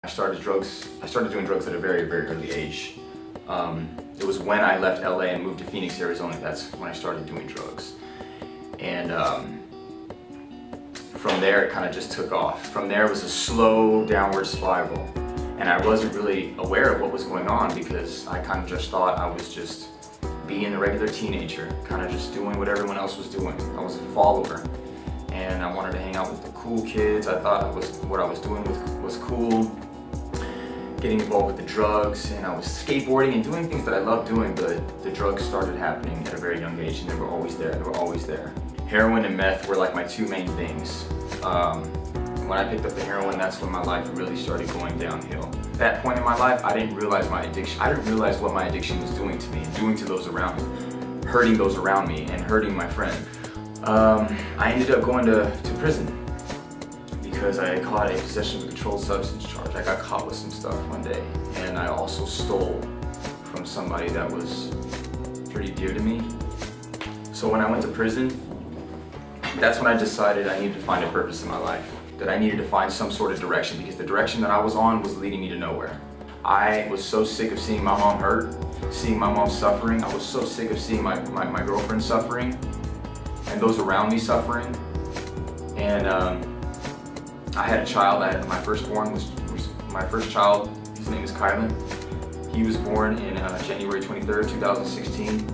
I started doing drugs at a very, very early age. It was when I left LA and moved to Phoenix, Arizona. That's when I started doing drugs. And from there, it kind of just took off. From there, it was a slow downward spiral. And I wasn't really aware of what was going on because I kind of just thought I was just being a regular teenager, kind of just doing what everyone else was doing. I was a follower. And I wanted to hang out with the cool kids. I thought what I was doing was cool. Getting involved with the drugs, and I was skateboarding and doing things that I loved doing, but the drugs started happening at a very young age, and they were always there. They were always there. Heroin and meth were like my two main things. When I picked up the heroin, that's when my life really started going downhill. At that point in my life, I didn't realize my addiction. I didn't realize what my addiction was doing to me, and doing to those around me, hurting those around me, and hurting my friend. I ended up going to prison because I caught a possession of a controlled substance charge. I got caught with some stuff one day, and I also stole from somebody that was pretty dear to me. So when I went to prison, that's when I decided I needed to find a purpose in my life, that I needed to find some sort of direction, because the direction that I was on was leading me to nowhere. I was so sick of seeing my mom hurt, seeing my mom suffering. I was so sick of seeing my girlfriend suffering, and those around me suffering. And I had a child. My firstborn was my first child. His name is Kylan. He was born in January 23rd, 2016.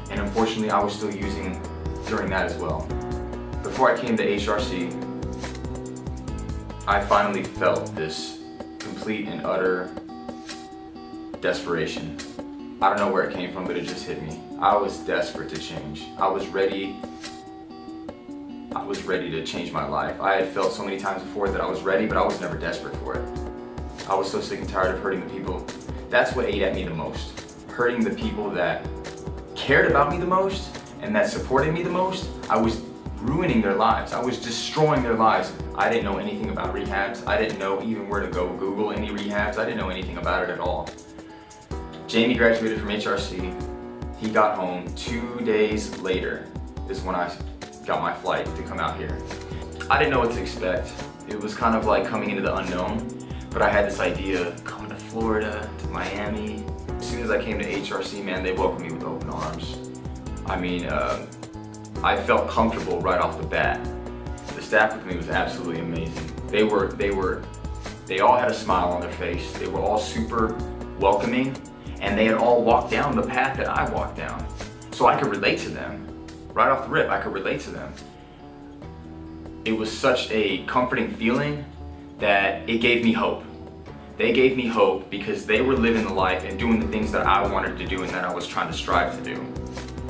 And unfortunately, I was still using during that as well. Before I came to HRC, I finally felt this complete and utter desperation. I don't know where it came from, but it just hit me. I was desperate to change. I was ready to change my life. I had felt so many times before that I was ready, but I was never desperate for it. I was so sick and tired of hurting the people. That's what ate at me the most. Hurting the people that cared about me the most and that supported me the most. I was ruining their lives. I was destroying their lives. I didn't know anything about rehabs. I didn't know even where to go Google any rehabs. I didn't know anything about it at all. Jamie graduated from HRC. He got home 2 days later is when I got my flight to come out here. I didn't know what to expect. It was kind of like coming into the unknown, but I had this idea, coming to Florida, to Miami. As soon as I came to HRC, man, they welcomed me with open arms. I mean, I felt comfortable right off the bat. The staff with me was absolutely amazing. They all had a smile on their face. They were all super welcoming, and they had all walked down the path that I walked down. So I could relate to them. Right off the rip, I could relate to them. It was such a comforting feeling that it gave me hope. They gave me hope because they were living the life and doing the things that I wanted to do and that I was trying to strive to do.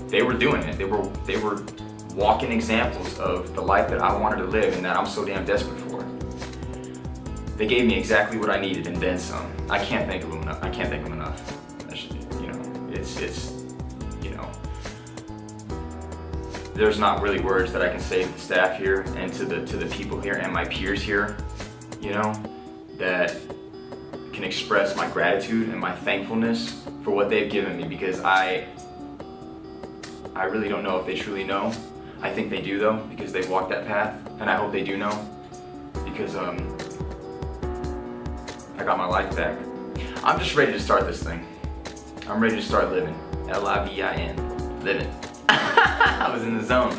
They were doing it. They were walking examples of the life that I wanted to live and that I'm so damn desperate for. They gave me exactly what I needed and then some. I can't thank them enough. I can't thank them enough. There's not really words that I can say to the staff here and to the people here and my peers here, that can express my gratitude and my thankfulness for what they've given me, because I really don't know if they truly know. I think they do though, because they walked that path, and I hope they do know, because I got my life back. I'm just ready to start this thing. I'm ready to start living. L-I-V-I-N, living. I was in the zone.